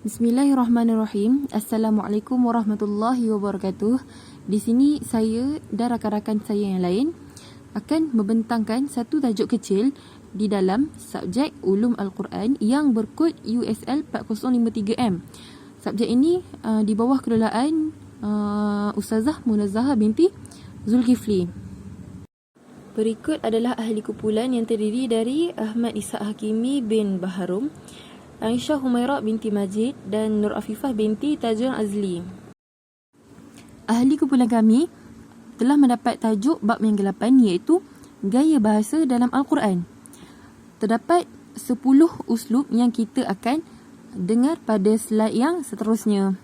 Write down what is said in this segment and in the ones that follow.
Bismillahirrahmanirrahim. Assalamualaikum warahmatullahi wabarakatuh. Di sini saya dan rakan-rakan saya yang lain akan membentangkan satu tajuk kecil di dalam subjek Ulum Al-Quran yang berkod USL 4053M. Subjek ini di bawah kelolaan Ustazah Munazzahah binti Zulkifli. Berikut adalah ahli kumpulan yang terdiri dari Ahmad Ishaq Hakimi bin Baharum, Aisyah Humairah binti Majid dan Nur Afifah binti Tajul Azli. Ahli kumpulan kami telah mendapat tajuk bab yang ke-8 iaitu Gaya Bahasa dalam Al-Quran. Terdapat 10 uslub yang kita akan dengar pada slide yang seterusnya.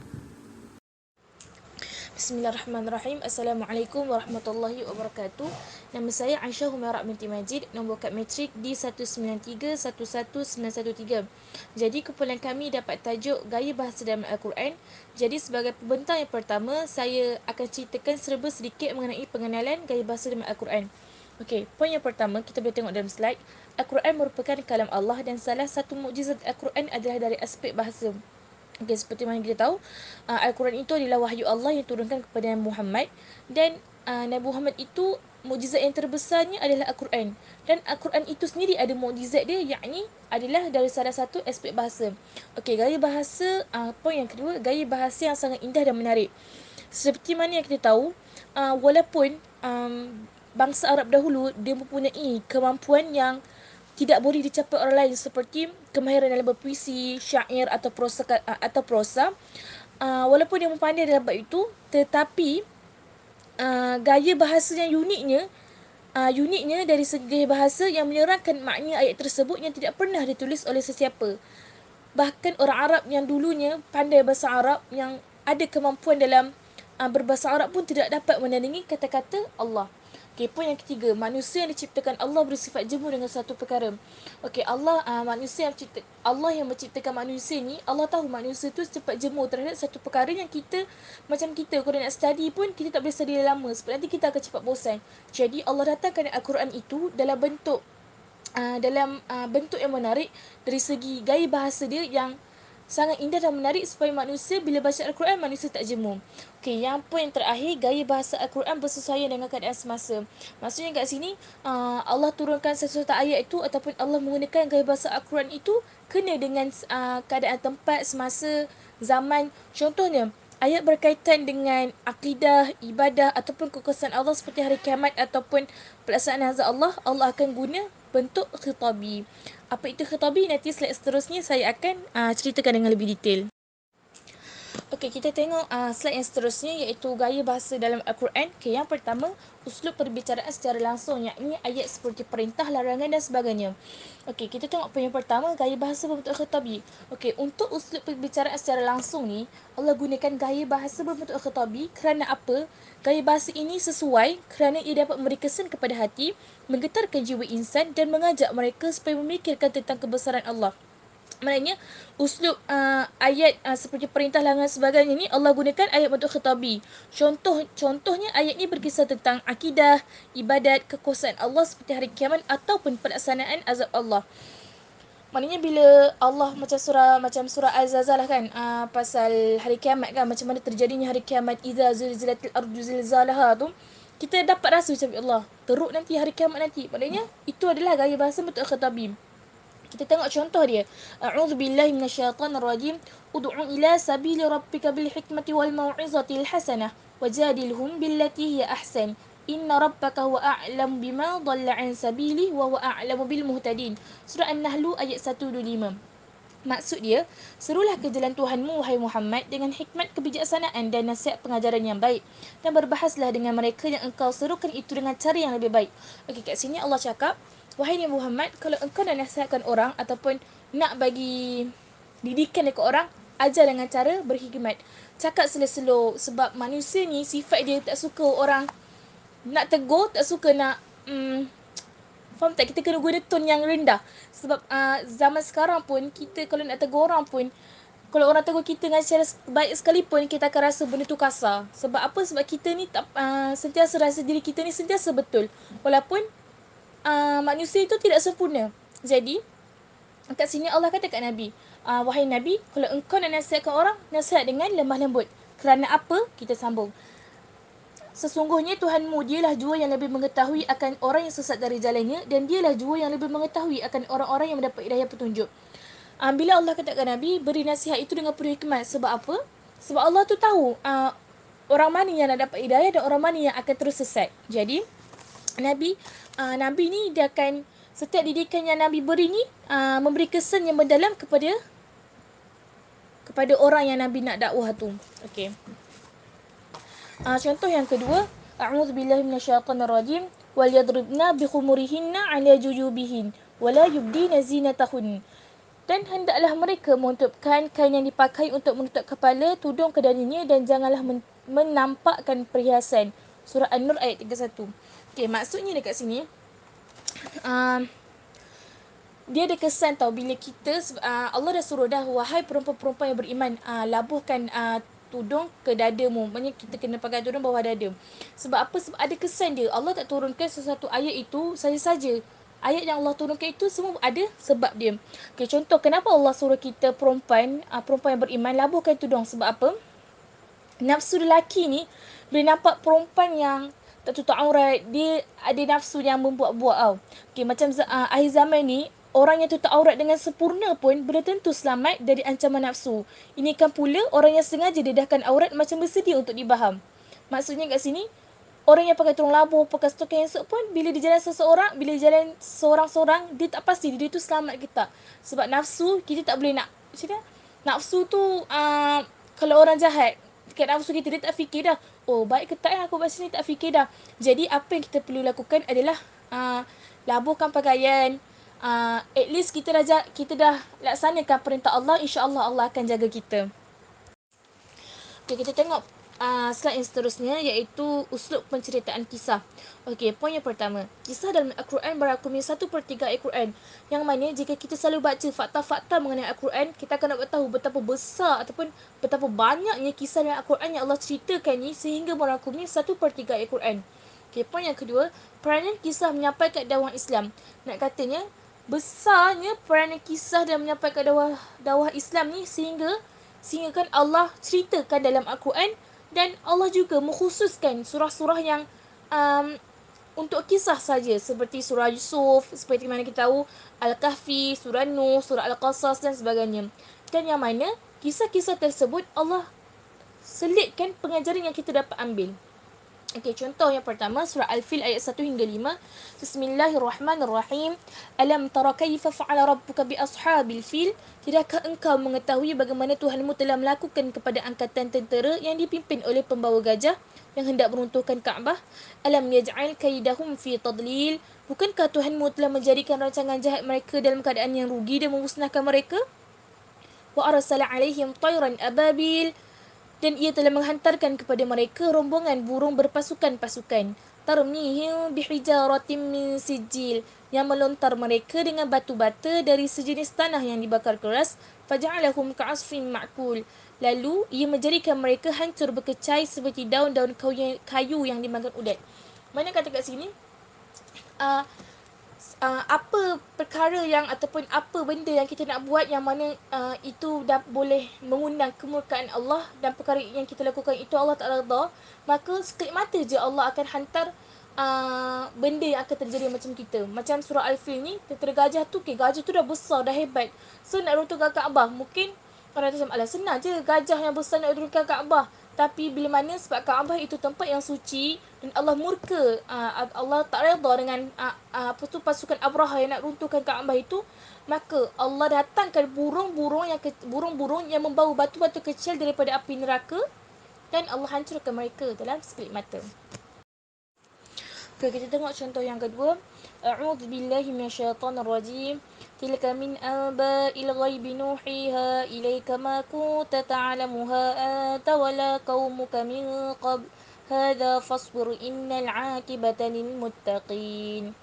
Bismillahirrahmanirrahim. Assalamualaikum warahmatullahi wabarakatuh. Nama saya Aisyah Humairah binti Majid, nombor kad matrik D19311913. Jadi kumpulan kami dapat tajuk Gaya Bahasa dalam Al-Quran. Jadi sebagai pembentang yang pertama, saya akan ceritakan serba sedikit mengenai pengenalan gaya bahasa dalam Al-Quran. Okey, poin yang pertama kita boleh tengok dalam slide. Al-Quran merupakan kalam Allah dan salah satu mukjizat Al-Quran adalah dari aspek bahasa. Okay, seperti mana kita tahu, Al-Quran itu adalah wahyu Allah yang turunkan kepada Nabi Muhammad, dan Nabi Muhammad itu mukjizat yang terbesarnya adalah Al-Quran, dan Al-Quran itu sendiri ada mukjizat dia, yakni adalah dari salah satu aspek bahasa. Okey, gaya bahasa, poin yang kedua, gaya bahasa yang sangat indah dan menarik. Seperti mana yang kita tahu, walaupun bangsa Arab dahulu dia mempunyai kemampuan yang tidak boleh dicapai orang lain, seperti kemahiran dalam berpuisi, syair atau prosa. Walaupun dia pandai dalam bab itu, tetapi gaya bahasa yang uniknya dari segi bahasa yang menyerangkan makna ayat tersebut yang tidak pernah ditulis oleh sesiapa. Bahkan orang Arab yang dulunya pandai bahasa Arab, yang ada kemampuan dalam berbahasa Arab pun tidak dapat menandingi kata-kata Allah. Okey, poin yang ketiga, manusia yang diciptakan Allah bersifat jemu dengan satu perkara. Okey, Allah yang menciptakan manusia ni, Allah tahu manusia tu cepat jemu terhadap satu perkara yang kita, macam kita kalau nak study pun kita tak boleh study lama sebab nanti kita akan cepat bosan. Jadi Allah datangkan Al-Quran itu dalam bentuk yang menarik dari segi gaya bahasa dia yang sangat indah dan menarik, supaya manusia bila baca Al-Quran manusia tak jemu. Okey, yang poin terakhir, gaya bahasa Al-Quran bersesuaian dengan keadaan semasa. Maksudnya kat sini Allah turunkan sesuatu ayat itu ataupun Allah menggunakan gaya bahasa Al-Quran itu kena dengan keadaan tempat, semasa, zaman. Contohnya ayat berkaitan dengan akidah, ibadah ataupun kekuasaan Allah seperti hari kiamat ataupun pelaksanaan azab Allah, Allah akan guna bentuk khitabi. Apa itu khitabi? Nanti slide seterusnya saya akan ceritakan dengan lebih detail. Okey, kita tengok slide yang seterusnya iaitu gaya bahasa dalam Al-Quran. Okay, yang pertama, uslub perbicaraan secara langsung, yakni ayat seperti perintah, larangan dan sebagainya. Okey, kita tengok poin yang pertama, gaya bahasa berbentuk khitabi. Okey, untuk uslub perbicaraan secara langsung ni, Allah gunakan gaya bahasa berbentuk khitabi kerana apa? Gaya bahasa ini sesuai kerana ia dapat memberi kesan kepada hati, menggetarkan jiwa insan dan mengajak mereka supaya memikirkan tentang kebesaran Allah. Maknanya uslub ayat seperti perintah, larangan sebagainya ni Allah gunakan ayat bentuk khitabi. Contohnya ayat ni berkisah tentang akidah, ibadat, kekuasaan Allah seperti hari kiamat ataupun pelaksanaan azab Allah. Maknanya bila Allah macam surah Az-Zalzalah kan, pasal hari kiamat kan, macam mana terjadinya hari kiamat, idza zulzilatil ardu zilzalaha tu, kita dapat rasa macam Allah teruk nanti hari kiamat nanti. Maknanya itu adalah gaya bahasa bentuk khitabi. Kita tengok contoh dia. A'udzubillahi minasyaitonirrajim. Ud'u ila sabili rabbika bil hikmati wal mau'izatil hasanah wajadilhum billati hiya ahsan. Inna rabbaka huwa a'lamu bima dhalla 'an sabili wa huwa a'lamu bil muhtadin. Surah An-Nahl ayat 125. Maksud dia, serulah ke jalan Tuhanmu wahai Muhammad dengan hikmat, kebijaksanaan dan nasihat pengajaran yang baik, dan berbahaslah dengan mereka yang engkau serukan itu dengan cara yang lebih baik. Okey, kat sini Allah cakap, wahai Nabi Muhammad, kalau engkau nak nasihatkan orang ataupun nak bagi didikan dekat orang, ajar dengan cara berhikmat. Cakap slow-slow, sebab manusia ni sifat dia tak suka orang nak tegur, tak suka nak faham tak? Kita kena guna tone yang rendah. Sebab zaman sekarang pun, kita kalau nak tegur orang pun, kalau orang tegur kita dengan cara baik sekalipun, kita akan rasa benda tu kasar. Sebab apa? Sebab kita ni tak sentiasa rasa diri kita ni sentiasa betul. Walaupun manusia itu tidak sempurna. Jadi kat sini Allah kata kat Nabi, wahai Nabi, kalau engkau nak nasihatkan orang, nasihat dengan lemah lembut. Kerana apa? Kita sambung. Sesungguhnya Tuhanmu dialah jua yang lebih mengetahui akan orang yang sesat dari jalannya, dan dialah jua yang lebih mengetahui akan orang-orang yang mendapat hidayah petunjuk. Bila Allah katakan Nabi, beri nasihat itu dengan penuh hikmat. Sebab apa? Sebab Allah tu tahu orang mana yang nak dapat hidayah dan orang mana yang akan terus sesat. Jadi, Nabi ni dia akan, setiap didikan yang Nabi beri ni memberi kesan yang mendalam kepada orang yang Nabi nak dakwah tu. Okey. Contoh yang kedua, a'udzubillahi minasyaitonirrajim, wal yadribna bi khumurihinna 'ala jujubihin wa la yubdina zinatahun. Dan hendaklah mereka menutupkan kain yang dipakai untuk menutup kepala, tudung ke darinya, dan janganlah menampakkan perhiasan. Surah An-Nur ayat 31. Okey, maksudnya dekat sini, dia ada kesan tau bila kita, Allah dah suruh dah, wahai perempuan-perempuan yang beriman, labuhkan tudung ke dadamu. Maksudnya kita kena pakai tudung bawah dada. Sebab apa? Sebab ada kesan dia. Allah tak turunkan sesuatu ayat itu saja-saja. Ayat yang Allah turunkan itu semua ada sebab dia. Okay, contoh kenapa Allah suruh kita perempuan yang beriman labuhkan tudung. Sebab apa? Nafsu lelaki ni, bila nampak perempuan yang tak tutup aurat, dia ada nafsu yang membuat-buat tau. Okay, macam akhir zaman ni, orang yang tutup aurat dengan sempurna pun belum tentu selamat dari ancaman nafsu. Ini kan pula orang yang sengaja dedahkan aurat macam bersedia untuk dibaham. Maksudnya kat sini, orang yang pakai tudung labuh, pakai stocking yang pun, bila dia jalan seorang-seorang, dia tak pasti dia tu selamat ke tak. Sebab nafsu, kita tak boleh nak, nafsu tu, kalau orang jahat, kat nafsu kita, dia tak fikir dah, oh baik ke tak aku buat sini, tak fikir dah. Jadi apa yang kita perlu lakukan adalah labuhkan pakaian. At least kita dah laksanakan perintah Allah, insya-Allah Allah akan jaga kita. Okay, kita tengok slide yang seterusnya, iaitu uslub penceritaan kisah. Okey, poin yang pertama, kisah dalam Al-Quran berangkumi 1/3 Al-Quran, yang mana jika kita selalu baca fakta-fakta mengenai Al-Quran, kita akan dapat tahu betapa besar ataupun betapa banyaknya kisah dalam Al-Quran yang Allah ceritakan ni sehingga merangkumi 1/3 Al-Quran. Okey, poin yang kedua, peranan kisah menyampaikan dakwah Islam. Nak katanya, besarnya peranan kisah dalam menyampaikan dakwah Islam ni sehingga kan Allah ceritakan dalam Al-Quran, dan Allah juga mengkhususkan surah-surah yang untuk kisah saja, seperti surah Yusuf, seperti mana kita tahu, Al-Kahfi, surah Nuh, surah Al-Qasas dan sebagainya. Dan yang mana kisah-kisah tersebut Allah selitkan pengajaran yang kita dapat ambil. Okey, contoh yang pertama, surah Al-Fil ayat 1 hingga 5. Bismillahirrahmanirrahim. Alam tara kaifa fa'ala rabbuka bi ashabil fil? Tidakkah engkau mengetahui bagaimana Tuhanmu telah melakukan kepada angkatan tentera yang dipimpin oleh pembawa gajah yang hendak meruntuhkan Kaabah? Alam yaj'al kaidahum fi tadlil? Bukankah Tuhanmu telah menjadikan rancangan jahat mereka dalam keadaan yang rugi dan memusnahkan mereka? Wa arsala alaihim tayran ababil? Dan ia telah menghantarkan kepada mereka rombongan burung berpasukan-pasukan. Tarmihim bihijaratin min sijil, yang melontar mereka dengan batu bata dari sejenis tanah yang dibakar keras. Faja'alahum ka'asfin ma'kul. Lalu ia menjadikan mereka hancur berkecai seperti daun-daun kayu yang dimakan ulat. Mana kata kat sini, apa perkara yang ataupun apa benda yang kita nak buat yang mana itu dah boleh mengundang kemurkaan Allah, dan perkara yang kita lakukan itu Allah tak redha, maka sekelip mata je Allah akan hantar benda yang akan terjadi macam kita. Macam surah Al-Fil ni, tentera gajah tu, gajah tu dah besar, dah hebat. So nak runtuhkan Kaabah, mungkin orang macam, alah senang je gajah yang besar nak runtuhkan Kaabah. Tapi bila mana sebab Kaabah itu tempat yang suci dan Allah murka, Allah tak redha dengan pasukan Abraha yang nak runtuhkan Kaabah itu, maka Allah datangkan burung-burung yang membawa batu-batu kecil daripada api neraka, dan Allah hancurkan mereka dalam sekelip mata. Okay, kita tengok contoh yang kedua. A'udzubillahi minasyaitonirrajim. Tilka min anba'il ghaibi nuhiha ilaika ma kunta ta'lamuha anta wala qaumuka min qabl hadha fasbir innal 'aqibata lil muttaqin.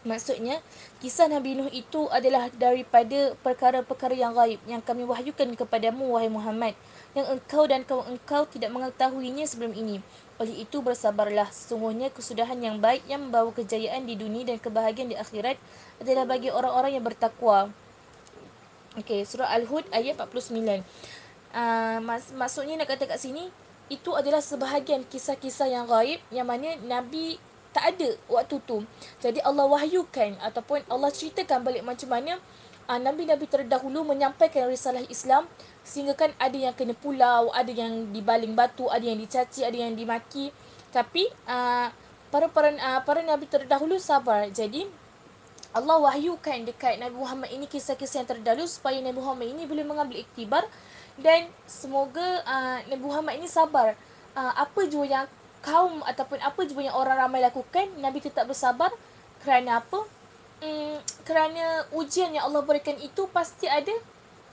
Maksudnya, kisah Nabi Nuh itu adalah daripada perkara-perkara yang gaib yang kami wahyukan kepadamu, wahai Muhammad, yang engkau dan kaum engkau tidak mengetahuinya sebelum ini. Oleh itu bersabarlah, sesungguhnya kesudahan yang baik yang membawa kejayaan di dunia dan kebahagiaan di akhirat adalah bagi orang-orang yang bertakwa. Okey, surah Al-Hud ayat 49. Maksudnya nak kata kat sini, itu adalah sebahagian kisah-kisah yang gaib yang mana Nabi tak ada waktu tu. Jadi Allah wahyukan ataupun Allah ceritakan balik macam mana Nabi-Nabi terdahulu menyampaikan risalah Islam, sehingga kan ada yang kena pulau, ada yang dibaling batu, ada yang dicaci, ada yang dimaki. Tapi para Nabi terdahulu sabar. Jadi Allah wahyukan dekat Nabi Muhammad ini kisah-kisah yang terdahulu supaya Nabi Muhammad ini boleh mengambil iktibar, dan semoga Nabi Muhammad ini sabar. Apa jua yang kaum ataupun apa jua yang orang ramai lakukan, Nabi tetap bersabar. Kerana apa? Kerana ujian yang Allah berikan itu pasti ada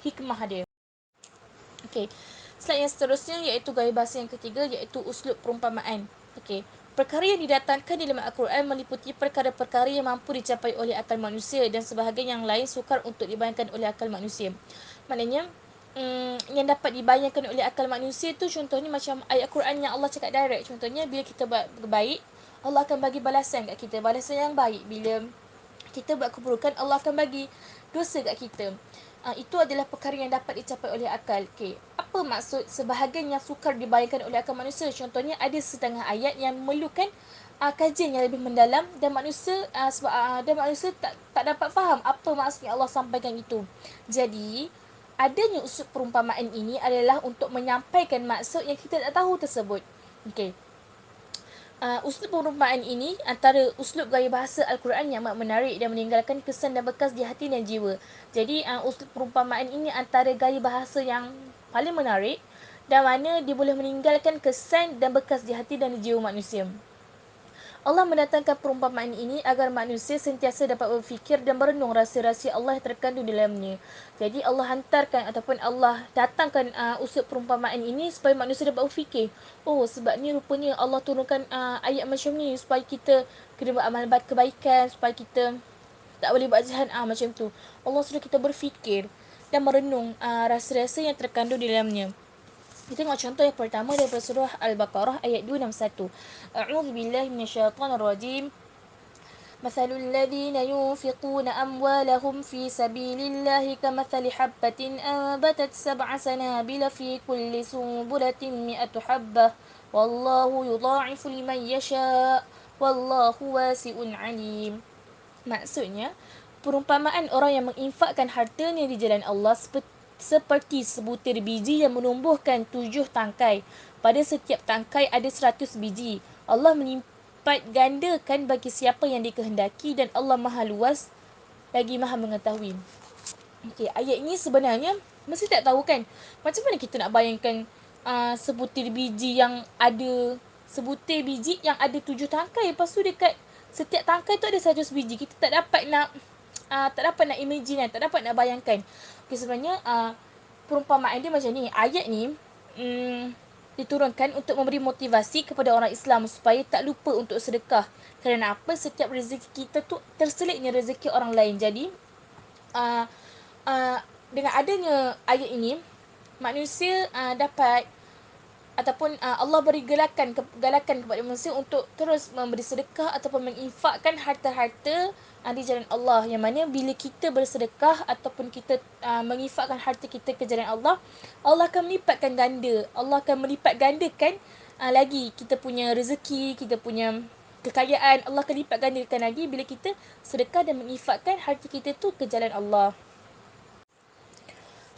hikmah dia. Okey. Slide yang seterusnya iaitu gaya bahasa yang ketiga, iaitu uslub perumpamaan. Okey. Perkara yang didatangkan di dalam Al-Quran meliputi perkara-perkara yang mampu dicapai oleh akal manusia dan sebahagian yang lain sukar untuk dibayangkan oleh akal manusia. Maknanya, yang dapat dibayangkan oleh akal manusia tu contohnya macam ayat Quran yang Allah cakap direct. Contohnya bila kita buat baik, Allah akan bagi balasan kat kita, balasan yang baik. Bila kita buat keburukan, Allah akan bagi dosa kat kita. Itu adalah perkara yang dapat dicapai oleh akal. Okey, apa maksud sebahagian yang sukar dibayangkan oleh akal manusia? Contohnya ada setengah ayat yang memerlukan kajian yang lebih mendalam, dan manusia tak dapat faham apa maksud yang Allah sampaikan itu. Jadi adanya uslub perumpamaan ini adalah untuk menyampaikan maksud yang kita tak tahu tersebut. Okey. Uslub perumpamaan ini antara uslub gaya bahasa Al-Quran yang amat menarik dan meninggalkan kesan dan bekas di hati dan jiwa. Jadi uslub perumpamaan ini antara gaya bahasa yang paling menarik, dan mana dia boleh meninggalkan kesan dan bekas di hati dan di jiwa manusia. Allah mendatangkan perumpamaan ini agar manusia sentiasa dapat berfikir dan merenung rahsia-rahsia Allah yang terkandung di dalamnya. Jadi Allah hantarkan ataupun Allah datangkan uslub perumpamaan ini supaya manusia dapat berfikir. Oh, sebab ni rupanya Allah turunkan ayat macam ni supaya kita kena beramal kebaikan, supaya kita tak boleh buat jahat, macam tu. Allah suruh kita berfikir dan merenung rahsia-rahsia yang terkandung di dalamnya. Kita tengok contoh yang pertama daripada surah Al-Baqarah ayat 261. A'udzu billahi minasyaitonir rajim. Mathalul ladzina yunfiquna amwalahum fi sabilillahi kamathali habbatin anbatat sab'a sanabila fi kulli sunbulatin mi'atu habbah. Wallahu yudha'ifu liman yasha'. Wallahu wasi'un 'alim. Maksudnya, perumpamaan orang yang menginfakkan hartanya di jalan Allah seperti sebutir biji yang menumbuhkan 7 tangkai. Pada setiap tangkai ada 100 biji. Allah melipat gandakan bagi siapa yang dikehendaki, dan Allah maha luas lagi maha mengetahui. Okey, ayat ini sebenarnya mesti tak tahu kan, macam mana kita nak bayangkan sebutir biji yang ada 7 tangkai, lepas tu dekat setiap tangkai tu ada 100 biji. Kita tak dapat nak imagine kan, tak dapat nak bayangkan. Okay, sebenarnya perumpamaan dia macam ni. Ayat ni diturunkan untuk memberi motivasi kepada orang Islam supaya tak lupa untuk sedekah. Kerana apa? Setiap rezeki kita tu terselitnya rezeki orang lain. Jadi dengan adanya ayat ini, manusia dapat ataupun Allah beri galakan kepada manusia untuk terus memberi sedekah ataupun menginfakkan harta-harta di jalan Allah. Yang mana bila kita bersedekah ataupun kita menginfakkan harta kita ke jalan Allah, Allah akan melipatkan ganda. Allah akan melipat gandakan lagi kita punya rezeki, kita punya kekayaan. Allah akan lipat gandakan lagi bila kita sedekah dan menginfakkan harta kita tu ke jalan Allah.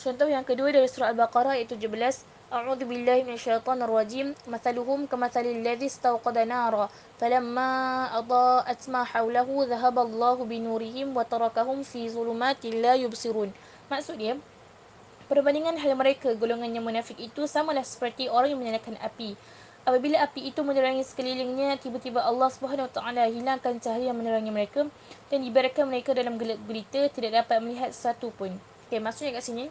Contoh yang kedua dari surah Al-Baqarah ayat 17. A'udzu billahi minasyaitonir rajim. Mathaluhum kamathalil ladzi istawqada nara falamma adaa'at ma hawlahu dhahaba Allahu binurihim wa tarakahum fi zulumatin la yubsirun. Maksud dia, perbandingan hal mereka golongan yang munafik itu samalah seperti orang yang menyalakan api. Apabila api itu menerangi sekelilingnya, tiba-tiba Allah Subhanahu Wa Taala hilangkan cahaya yang menerangi mereka dan dibiarkan mereka dalam gelap gulita, tidak dapat melihat sesuatu pun. Okey, maksudnya kat sini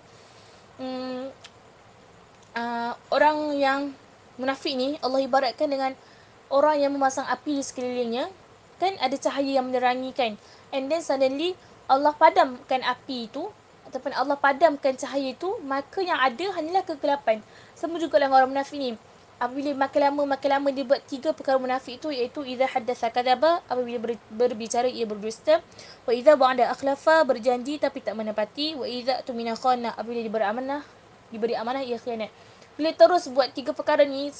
orang yang munafik ni Allah ibaratkan dengan orang yang memasang api di sekelilingnya, kan ada cahaya yang menerangi kan, and then suddenly Allah padamkan api itu ataupun Allah padamkan cahaya itu, maka yang ada hanyalah kegelapan. Sama juga dengan orang munafik ni. Apabila makin lama dia buat 3 perkara munafik itu, iaitu idza haddatsa kadzaba, apabila berbicara ia berdusta, wa idza wa'ada akhlafa, berjanji tapi tak menepati, wa idza tumina khana, apabila diberi amanah ia khianat. Bila terus buat 3 perkara ni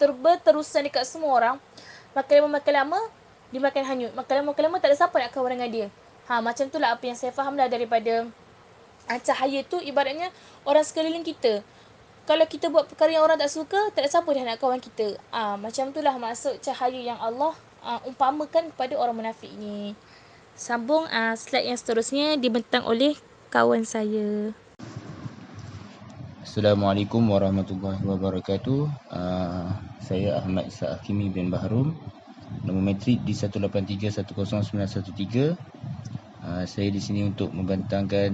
berterusan dekat semua orang, makin lama dia makin hanyut. Makin lama tak ada siapa nak kawan dengan dia. Macam tu lah apa yang saya faham lah daripada cahaya tu ibaratnya orang sekeliling kita. Kalau kita buat perkara yang orang tak suka, tak ada siapa dah nak kawan kita. Macam tu lah maksud cahaya yang Allah umpamakan kepada orang munafik ni. Sambung slide yang seterusnya dibentang oleh kawan saya. Assalamualaikum warahmatullahi wabarakatuh. Saya Ahmad Isa Hakimi bin Bahrum, nombor metrik di 183-10913. Saya di sini untuk membentangkan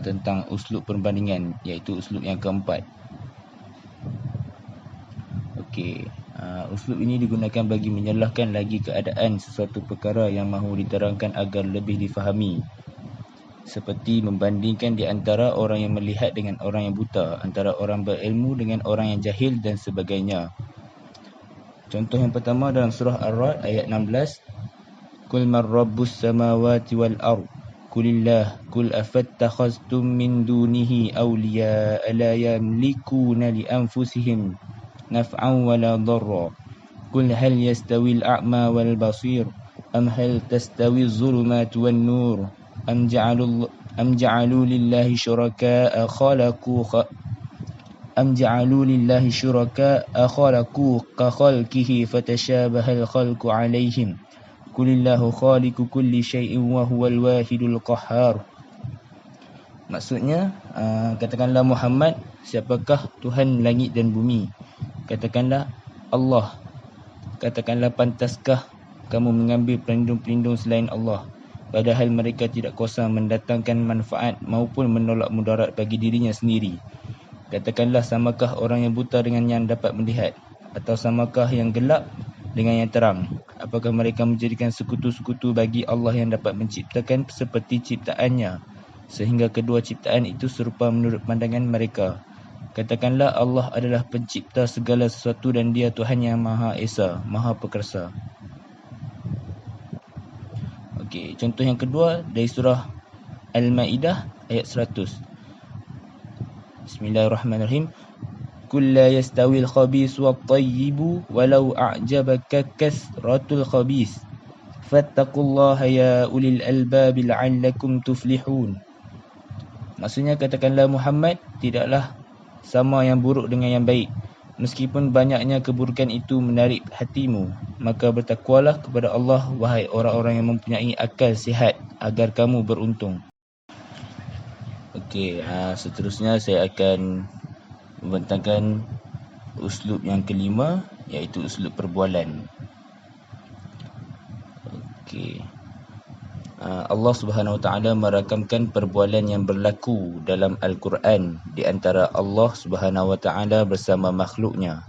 tentang uslub perbandingan, iaitu uslub yang keempat. Okey, uslub ini digunakan bagi menyalahkan lagi keadaan sesuatu perkara yang mahu diterangkan agar lebih difahami, seperti membandingkan di antara orang yang melihat dengan orang yang buta, antara orang berilmu dengan orang yang jahil dan sebagainya. Contoh yang pertama dalam surah Ar-Ra'd ayat 16, Qul man rabbus samawati wal ard Qulillah Qul afattakhaztum min dunihi awliya la yamlikuna li anfusihim naf'an wala dharra Qul hal yastawi al-a'ma wal basir am hal tastawi az-zulumatu wan nur am ja'alu lillahi syuraka'a khalaqu ka khalqihi fatashabaha al-khalqu 'alayhim Qulillahu khaliqu kulli syai'in wa huwal wahidul qahhar. Maksudnya, katakanlah Muhammad, siapakah Tuhan langit dan bumi? Katakanlah Allah. Katakanlah pantaskah kamu mengambil pelindung-pelindung selain Allah, padahal mereka tidak kuasa mendatangkan manfaat maupun menolak mudarat bagi dirinya sendiri. Katakanlah, samakah orang yang buta dengan yang dapat melihat, atau samakah yang gelap dengan yang terang? Apakah mereka menjadikan sekutu-sekutu bagi Allah yang dapat menciptakan seperti ciptaannya, sehingga kedua ciptaan itu serupa menurut pandangan mereka? Katakanlah Allah adalah pencipta segala sesuatu dan Dia Tuhan yang Maha Esa, Maha Perkasa. Okey, contoh yang kedua dari surah Al-Maidah ayat 100. Bismillahirrahmanirrahim. Qul la yastawil khabis wat tayyibu walau a'jabaka kasratul khabis fattaqullaha ya ulil albab la'allakum tuflihun. Maksudnya, katakanlah Muhammad, tidaklah sama yang buruk dengan yang baik, meskipun banyaknya keburukan itu menarik hatimu, maka bertakwalah kepada Allah wahai orang-orang yang mempunyai akal sihat agar kamu beruntung. Okey, seterusnya saya akan membentangkan uslub yang kelima, iaitu uslub perbualan. Okey. Allah Subhanahu Wa Taala merakamkan perbualan yang berlaku dalam Al-Quran di antara Allah Subhanahu Wa Taala bersama makhluknya.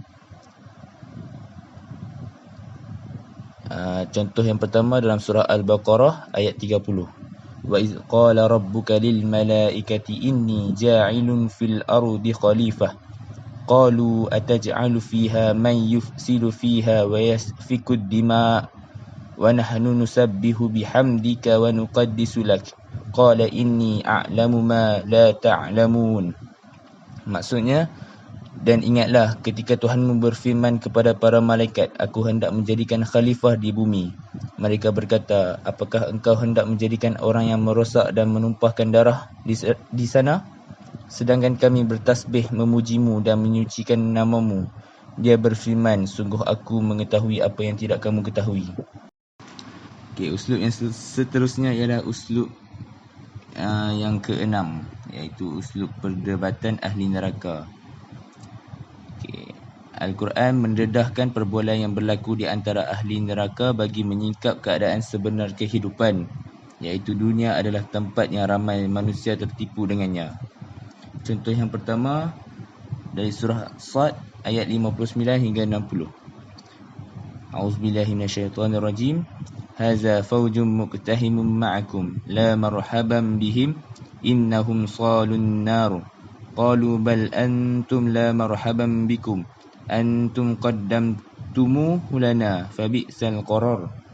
Contoh yang pertama dalam surah Al-Baqarah ayat 30. Wa iz qala rabbuka lil malaikati inni ja'ilun fil ardi khalifah qalu ataj'alu fiha man yufsidu fiha wa yasfiku ad-dima wa nahnu nusabbihu bihamdika wa nuqaddisu lak qala inni a'lamu ma la ta'lamun. Maksudnya, dan ingatlah ketika Tuhanmu berfirman kepada para malaikat, aku hendak menjadikan khalifah di bumi. Mereka berkata, apakah engkau hendak menjadikan orang yang merosak dan menumpahkan darah di sana? Sedangkan kami bertasbih memujimu dan menyucikan namamu. Dia berfirman, sungguh aku mengetahui apa yang tidak kamu ketahui. Okey, uslub yang seterusnya ialah uslub yang keenam, iaitu uslub perdebatan ahli neraka. Okey, Al-Quran mendedahkan perbualan yang berlaku di antara ahli neraka bagi menyingkap keadaan sebenar kehidupan, iaitu dunia adalah tempat yang ramai manusia tertipu dengannya. Contoh yang pertama dari surah Sad ayat 59 hingga 60. A'udzubillahi minasyaitonirrajim. Haza faujum muqtahimun ma'akum la marhaban bihim innahum salun nar قالوا بل أنتم لا مرحبا بكم أنتم قدمتموه لنا فبئس القرار.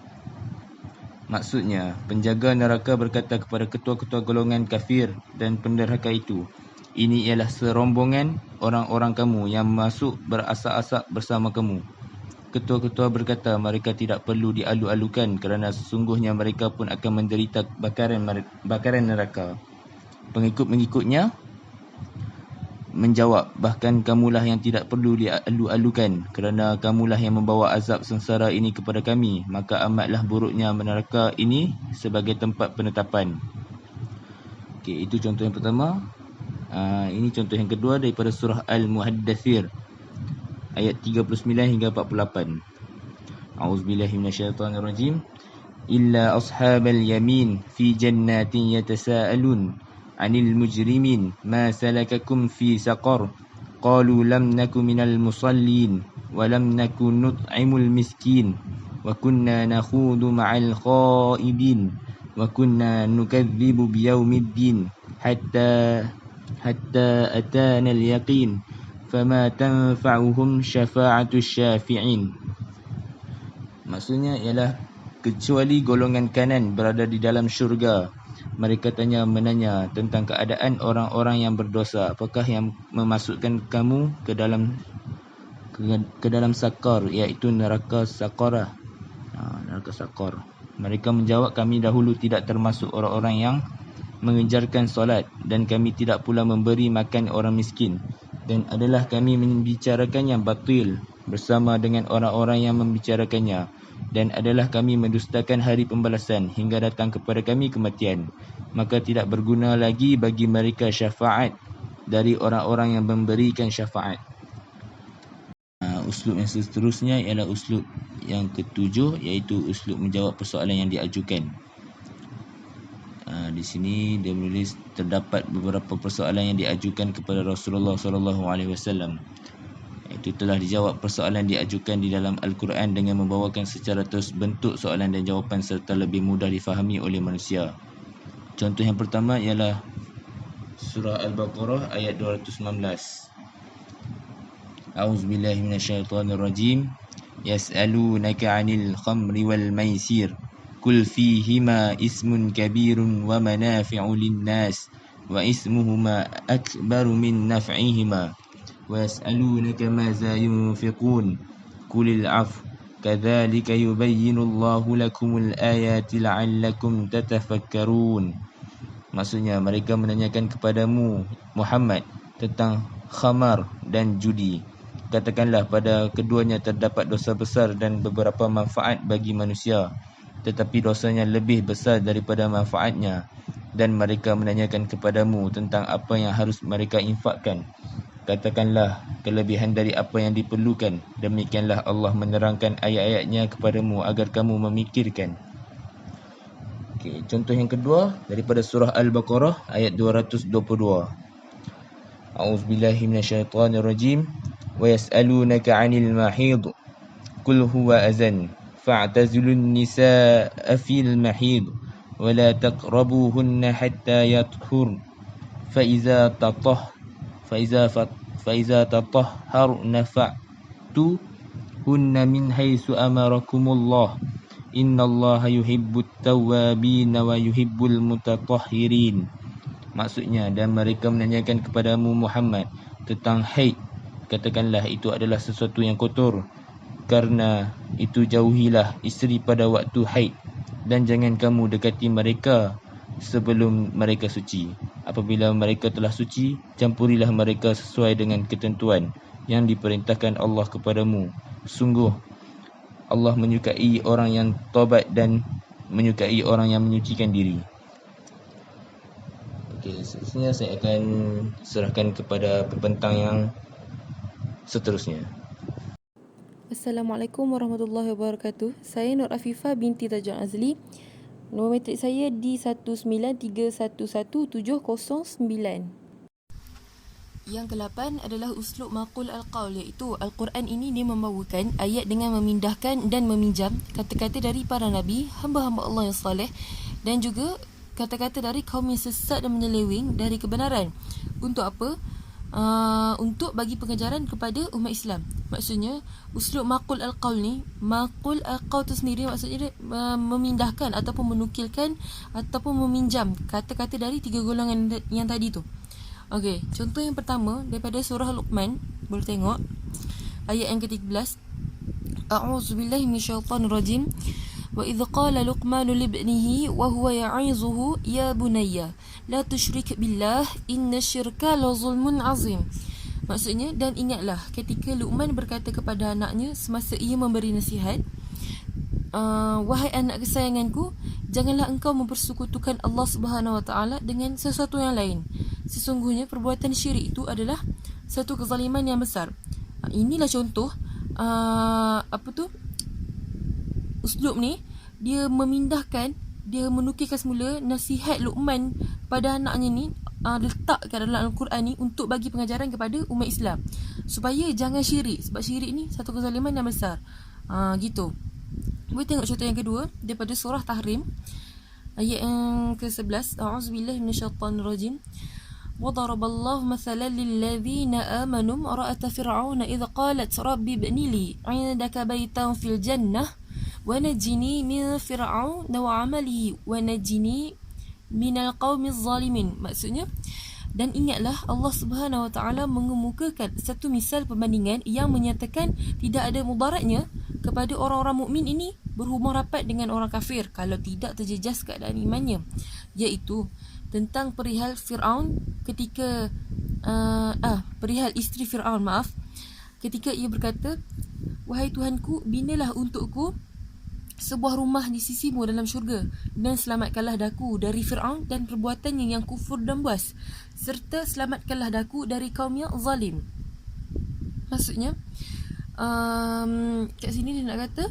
Maksudnya, penjaga neraka berkata kepada ketua-ketua golongan kafir dan penderhaka itu, ini ialah serombongan orang-orang kamu yang masuk berasak-asak bersama kamu. Ketua-ketua berkata mereka tidak perlu dialu-alukan kerana sesungguhnya mereka pun akan menderita bakaran neraka. Pengikut-pengikutnya menjawab, bahkan kamulah yang tidak perlu dialu-alukan kerana kamulah yang membawa azab sengsara ini kepada kami, maka amatlah buruknya neraka ini sebagai tempat penetapan. Okey, itu contoh yang pertama. Ini contoh yang kedua daripada surah Al-Muhaddathir ayat 39 hingga 48. A'udzubillahi minasyaitonirrajim. Illa ashabal yamin fi jannatin yatasaalun 'anil mujrimin ma salakakum fi saqar qalu lam naku minal musallin wa lam naku nut'imul miskin wa kunna nakhudu ma'al khaibin wa kunna nukadzibu biyaumiddin hatta atana al-yaqin fama tanfa'uhum syafa'atus syafi'in. Maksudnya ialah kecuali golongan kanan berada di dalam syurga, mereka menanya tentang keadaan orang-orang yang berdosa, apakah yang memasukkan kamu ke dalam sakar, iaitu neraka sakarah. Neraka sakar. Mereka menjawab, kami dahulu tidak termasuk orang-orang yang mengejarkan solat, dan kami tidak pula memberi makan orang miskin, dan adalah kami membicarakan yang batil bersama dengan orang-orang yang membicarakannya, dan adalah kami mendustakan hari pembalasan hingga datang kepada kami kematian. Maka tidak berguna lagi bagi mereka syafaat dari orang-orang yang memberikan syafaat. Uslub yang seterusnya ialah uslub yang ketujuh, iaitu uslub menjawab persoalan yang diajukan. Di sini dia menulis terdapat beberapa persoalan yang diajukan kepada Rasulullah SAW. Itu telah dijawab persoalan diajukan di dalam Al-Quran dengan membawakan secara terus bentuk soalan dan jawapan serta lebih mudah difahami oleh manusia. Contoh yang pertama ialah surah Al-Baqarah ayat 219. A'udzubillahi minasyaitonirrajim. Yas'alunaka 'anil khamri wal maisir qul fihima ismun kabirun wa manafi'u lin-nas wa ismuhuma akbaru min naf'ihima وَيَسْأَلُونَكَ مَاذَا يُنْفِقُونَ قُلِ الْعَفْوَ كَذَلِكَ يُبَيِّنُ اللَّهُ لَكُمُ الْآيَاتِ لَعَلَّكُمْ تَتَفَكَّرُونَ. Maksudnya, mereka menanyakan kepadamu Muhammad tentang khamar dan judi. Katakanlah, pada keduanya terdapat dosa besar dan beberapa manfaat bagi manusia, tetapi dosanya lebih besar daripada manfaatnya. Dan mereka menanyakan kepadamu tentang apa yang harus mereka infakkan. Katakanlah, kelebihan dari apa yang diperlukan. Demikianlah Allah menerangkan ayat-ayatnya kepadamu agar kamu memikirkan. Okey, contoh yang kedua daripada surah Al-Baqarah ayat 222. A'udzubillahi minasyaitonirrajim. Wa yas'alunaka 'anil mahid qul huwa azan fa'tazilun nisaa fil mahid wa la taqrabuhunna hatta yathhurn فإذا تطهرن فأتوهن من حيث أمركم الله إن الله يحب التوابين ويحب المتطهرين. Maksudnya, dan mereka menanyakan kepadamu Muhammad tentang haid. Katakanlah, itu adalah sesuatu yang kotor. Karena itu jauhilah isteri pada waktu haid, dan jangan kamu dekati mereka sebelum mereka suci. Apabila mereka telah suci, campurilah mereka sesuai dengan ketentuan yang diperintahkan Allah kepadamu. Sungguh Allah menyukai orang yang taubat dan menyukai orang yang menyucikan diri. Okey, seterusnya saya akan serahkan kepada pembentang yang seterusnya. Assalamualaikum warahmatullahi wabarakatuh. Saya Nur Afifah binti Tajul Azli. Nombor matrik saya D193111709. Yang ke-8 adalah uslub maqul al-qaul, iaitu Al-Quran ini dia membawakan ayat dengan memindahkan dan meminjam kata-kata dari para nabi, hamba-hamba Allah yang saleh, dan juga kata-kata dari kaum yang sesat dan menyeleweng dari kebenaran. Untuk apa? untuk bagi pengajaran kepada umat Islam. Maksudnya uslub maqul al-qaul ni, maqul al-qaul tu sendiri maksudnya dia memindahkan ataupun menukilkan ataupun meminjam kata-kata dari 3 golongan yang tadi tu. Okey, contoh yang pertama daripada surah Luqman, boleh tengok ayat yang ke-13. A'udzubillahi minasyaitonirrajim. Wa idh qala Luqmanu libnihi wa huwa ya'izuhu ya bunayya la tusyrik billah innasyirka la zulmun azim. Maksudnya, dan ingatlah ketika Luqman berkata kepada anaknya semasa ia memberi nasihat, wahai anak kesayanganku, janganlah engkau mempersekutukan Allah Subhanahu Wa Taala dengan sesuatu yang lain. Sesungguhnya perbuatan syirik itu adalah satu kezaliman yang besar. Inilah contoh uslub ni, dia memindahkan, dia menukilkan semula nasihat Luqman pada anaknya ni, letakkan dalam Al-Quran ni untuk bagi pengajaran kepada umat Islam supaya jangan syirik, sebab syirik ni satu kezaliman yang besar. Gitu. Boleh tengok contoh yang kedua daripada surah Tahrim ayat yang ke-11. A'udzubillahi minasyaitonirrajim. وضرب الله مثلا للذين آمنوا امرأة فرعون إذ قالت رب ابن لي عندك بيتا في الجنة ونجني من فرعون وعمله ونجني من القوم الظالمين. Maksudnya, dan ingatlah Allah Subhanahu Wa Taala mengemukakan satu misal perbandingan yang menyatakan tidak ada mudaratnya kepada orang-orang mukmin ini berhubung rapat dengan orang kafir kalau tidak terjejas keadaan imannya, iaitu tentang perihal Fir'aun ketika perihal isteri Fir'aun, ketika ia berkata, wahai Tuhanku, binalah untukku sebuah rumah di sisimu dalam syurga dan selamatkanlah daku dari Fir'aun dan perbuatannya yang kufur dan buas, serta selamatkanlah daku dari kaum yang zalim. Maksudnya, kat sini dia nak kata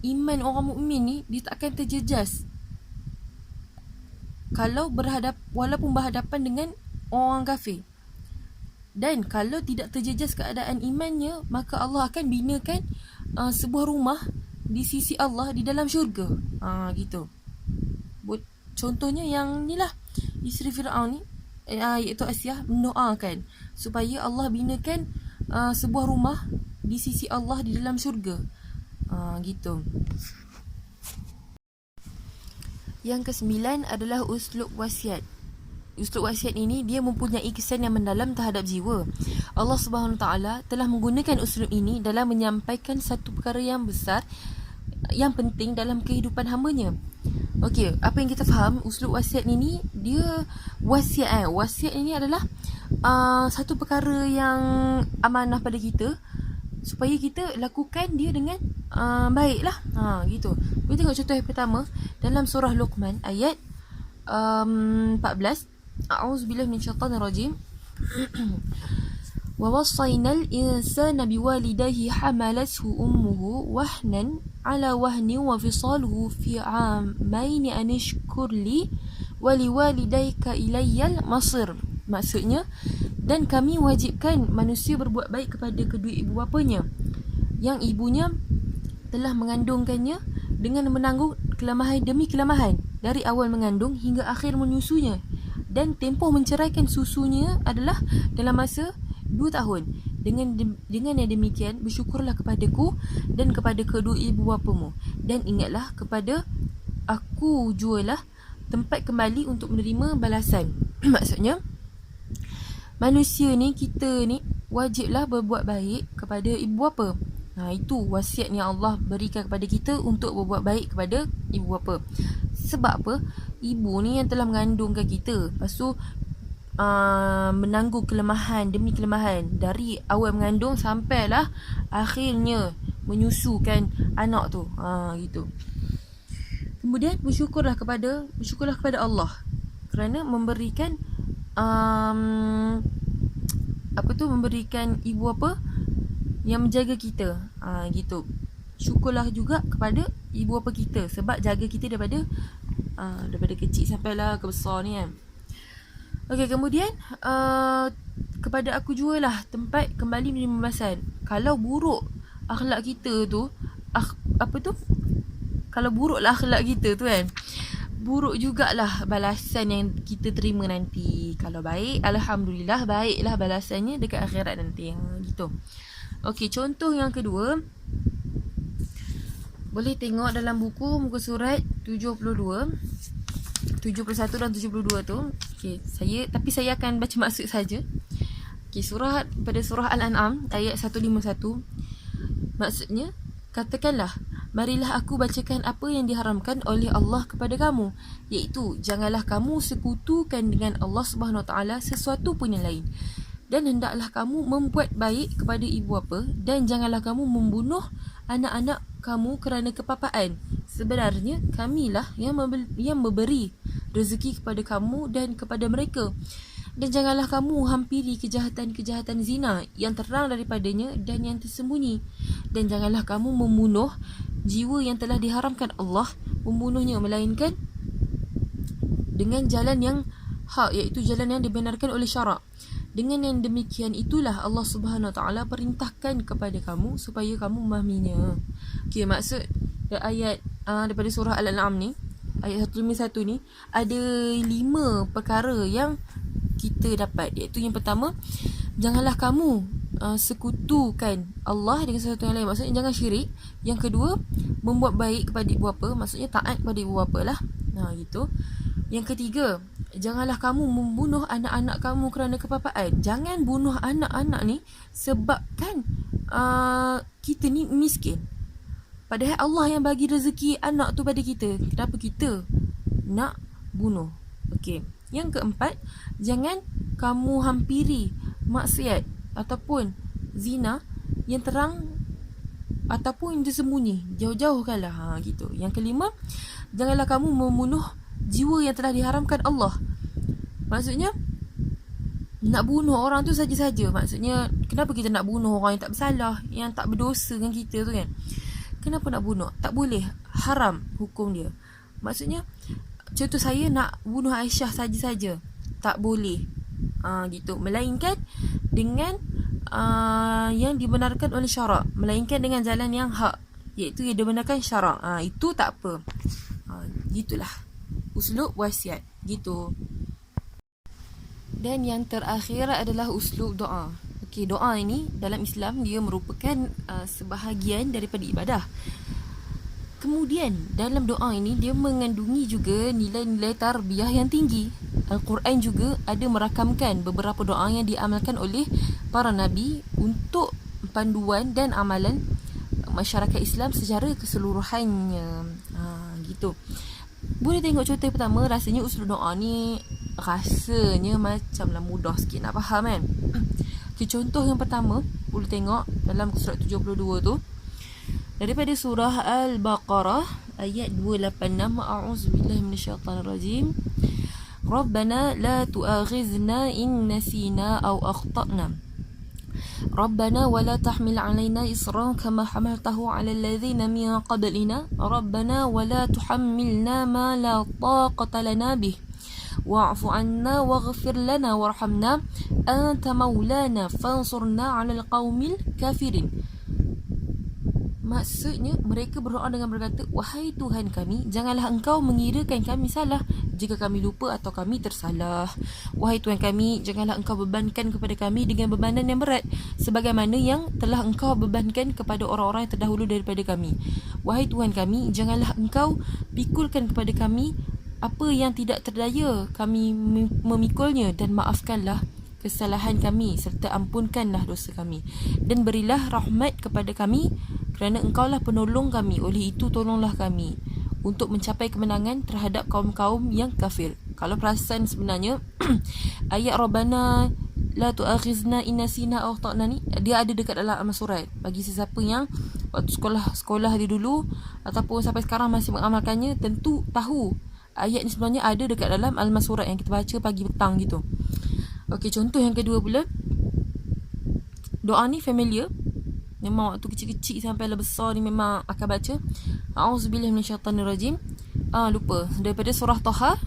iman orang mukmin ni dia tak akan terjejas kalau walaupun berhadapan dengan orang kafir. Dan kalau tidak terjejas keadaan imannya, maka Allah akan binakan sebuah rumah di sisi Allah di dalam syurga. Gitu. Contohnya yang ni lah, isteri Fir'aun ni, iaitu Asyah, mendoakan supaya Allah binakan sebuah rumah di sisi Allah di dalam syurga. Gitu. Yang ke-9 adalah uslub wasiat. Uslub wasiat ini dia mempunyai kesan yang mendalam terhadap jiwa. Allah Subhanahu Taala telah menggunakan uslub ini dalam menyampaikan satu perkara yang besar, yang penting dalam kehidupan hamba-Nya. Okey, apa yang kita faham, uslub wasiat ini dia wasiat. Wasiat ini adalah satu perkara yang amanah pada kita supaya kita lakukan dia dengan baiklah. Gitu. Kita tengok contoh yang pertama dalam surah Luqman ayat 14. A'udzubillahi minasyaitonirrajim. Wa wasainal insana biwalidayhi hamalathu ummuhu wahnan ala wahni wa fisaluhu fi 'amain an ishkur li wa liwalidayka ilayyal masir. Maksudnya, dan kami wajibkan manusia berbuat baik kepada kedua ibu bapanya yang ibunya telah mengandungkannya dengan menanggung kelemahan demi kelemahan dari awal mengandung hingga akhir menyusunya, dan tempoh menceraikan susunya adalah dalam masa 2 tahun. Dengan yang demikian, bersyukurlah kepadaku dan kepada kedua ibu bapamu, dan ingatlah kepada aku jualah tempat kembali untuk menerima balasan. Maksudnya, manusia ni, kita ni wajiblah berbuat baik kepada ibu bapa. Itu wasiat yang Allah berikan kepada kita untuk berbuat baik kepada ibu bapa. Sebab apa? Ibu ni yang telah mengandungkan kita. Lepas tu menanggung kelemahan demi kelemahan dari awal mengandung sampailah akhirnya menyusukan anak tu. Gitu. Kemudian bersyukurlah kepada Allah kerana memberikan memberikan ibu bapa yang menjaga kita. Gitu. Syukurlah juga kepada ibu bapa kita sebab jaga kita daripada kecil sampailah ke besar ni kan. Okey, kemudian kepada aku jualah tempat kembali menerima balasan. Kalau buruk akhlak kita tu, kalau buruklah akhlak kita tu kan, buruk jugalah balasan yang kita terima nanti. Kalau baik, alhamdulillah, baiklah balasannya dekat akhirat nanti. Gitu. Okey, contoh yang kedua, boleh tengok dalam buku muka surat 71 dan 72 tu. Okey, saya akan baca maksud saja. Okey, pada surah Al-An'am ayat 151. Maksudnya, katakanlah, marilah aku bacakan apa yang diharamkan oleh Allah kepada kamu, iaitu janganlah kamu sekutukan dengan Allah Subhanahu Wa Taala sesuatu pun yang lain. Dan hendaklah kamu membuat baik kepada ibu bapa, dan janganlah kamu membunuh anak-anak kamu kerana kepapaan. Sebenarnya kamilah yang memberi rezeki kepada kamu dan kepada mereka. Dan janganlah kamu hampiri kejahatan-kejahatan zina yang terang daripadanya dan yang tersembunyi. Dan janganlah kamu membunuh jiwa yang telah diharamkan Allah membunuhnya, melainkan dengan jalan yang hak, iaitu jalan yang dibenarkan oleh syarak. Dengan yang demikian itulah Allah Subhanahu Wa Taala perintahkan kepada kamu supaya kamu memahaminya. Okey, maksud ayat daripada surah Al-An'am ni, ayat 151 ni, ada 5 perkara yang kita dapat, iaitu yang pertama, janganlah kamu sekutukan Allah dengan sesuatu yang lain, maksudnya jangan syirik. Yang kedua, membuat baik kepada ibu bapa, maksudnya taat kepada ibu bapa lah. Gitu. Yang ketiga, janganlah kamu membunuh anak-anak kamu kerana kepapaan. Jangan bunuh anak-anak ni sebabkan kita ni miskin, padahal Allah yang bagi rezeki anak tu pada kita. Kenapa kita nak bunuh? Okey. Yang keempat, jangan kamu hampiri maksiat ataupun zina yang terang ataupun yang tersembunyi. Jauh-jauhkanlah. Gitu. Yang kelima, janganlah kamu membunuh jiwa yang telah diharamkan Allah. Maksudnya, nak bunuh orang tu saja-saja. Maksudnya, kenapa kita nak bunuh orang yang tak bersalah, yang tak berdosa dengan kita tu kan? Kenapa nak bunuh? Tak boleh. Haram hukum dia. Maksudnya, contoh saya nak bunuh Aisyah saja-saja, tak boleh. Gitu. Melainkan dengan yang dibenarkan oleh syarak, melainkan dengan jalan yang hak, iaitu yang dibenarkan syarak. Itu tak apa. Gitulah uslub wasiat. Gitu. Dan yang terakhir adalah uslub doa. Okey, doa ini dalam Islam dia merupakan sebahagian daripada ibadah. Kemudian dalam doa ini dia mengandungi juga nilai-nilai tarbiyah yang tinggi. Al-Quran juga ada merakamkan beberapa doa yang diamalkan oleh para nabi untuk panduan dan amalan masyarakat Islam secara keseluruhannya. Gitu. Boleh tengok contoh pertama, rasanya usul doa ni rasanya macamlah mudah sikit nak faham kan. Okay, contoh yang pertama boleh tengok dalam surat 72 tu, daripada surah Al-Baqarah ayat 286. A'udzubillahi minasyaitanirrajim. Rabbana la tu'akhizna in nasina aw akhtana. Rabbana wa la tahmil 'alaina isran kama hamaltahu 'ala alladhina min qablina. Rabbana wa la tuhammilna ma la taqata lana bih. Wa'fu 'anna waghfir lana warhamna anta maulana fansurna 'alal qaumil kafirin. Maksudnya, mereka berdoa dengan berkata, wahai Tuhan kami, janganlah engkau mengirakan kami salah jika kami lupa atau kami tersalah. Wahai Tuhan kami, janganlah engkau bebankan kepada kami dengan bebanan yang berat, sebagaimana yang telah engkau bebankan kepada orang-orang yang terdahulu daripada kami. Wahai Tuhan kami, janganlah engkau pikulkan kepada kami apa yang tidak terdaya kami memikulnya, dan maafkanlah kesalahan kami serta ampunkanlah dosa kami, dan berilah rahmat kepada kami kerana engkaulah penolong kami, oleh itu tolonglah kami untuk mencapai kemenangan terhadap kaum-kaum yang kafir. Kalau perasan sebenarnya ayat Rabbana la tu'akhizna in nasina aw akhtana ni dia ada dekat dalam Al-Surat. Bagi sesiapa yang waktu sekolah dia dulu ataupun sampai sekarang masih mengamalkannya, tentu tahu ayat ni sebenarnya ada dekat dalam Al-Surat yang kita baca pagi petang gitu. Okey, contoh yang kedua pula. Doa ni familiar. Memang waktu kecil-kecil sampai lah besar ni memang akan baca. A'udzubillahi minasyaitanirrajim. Lupa. Daripada surah Taha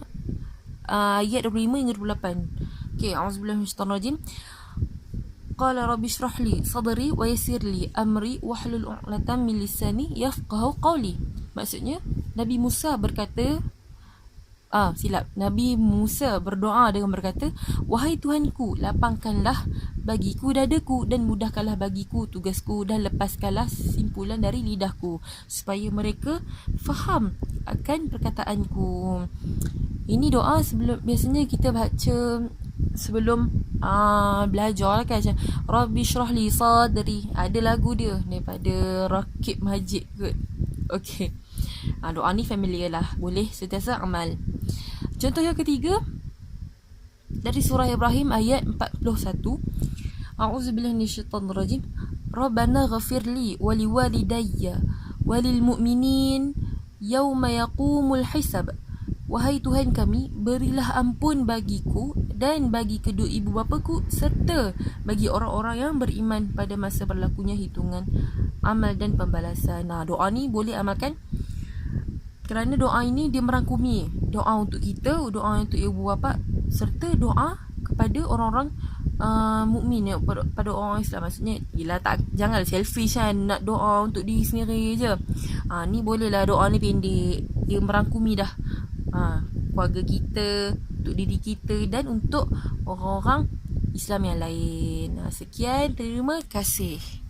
ayat 25 hingga 28. Okey, a'udzubillahi minasyaitanirrajim. Qala rabbi shrah li sadri wa yassir li amri wahlul 'uqdatam min lisani yafqahu qawli. Maksudnya, Nabi Musa berkata silap. Nabi Musa berdoa dengan berkata, "Wahai Tuhanku, lapangkanlah bagiku dadaku dan mudahkanlah bagiku tugasku dan lepaskanlah simpulan dari lidahku supaya mereka faham akan perkataanku." Ini doa biasanya kita baca sebelum belajar kan, macam Rabbi syrah li sadri. Ada lagu dia daripada Rakib Majid kot. Okey. Doa ni familiar lah, boleh sentiasa amal. Contoh yang ketiga dari surah Ibrahim ayat 41. A'udzubillahi minasyaitonir rajim. Rabbana ghafirli wa liwalidayya walil mu'minin yauma yaqumul hisab. Wahai Tuhan kami, berilah ampun bagiku dan bagi kedua ibu bapaku serta bagi orang-orang yang beriman pada masa berlakunya hitungan amal dan pembalasan. Doa ni boleh amalkan kerana doa ini dia merangkumi doa untuk kita, doa untuk ibu bapa serta doa kepada orang-orang mukmin, pada orang Islam. Maksudnya janganlah selfish kan, nak doa untuk diri sendiri je. Ni bolehlah doa ni pendek, dia merangkumi dah keluarga kita, untuk diri kita dan untuk orang-orang Islam yang lain. Sekian, terima kasih.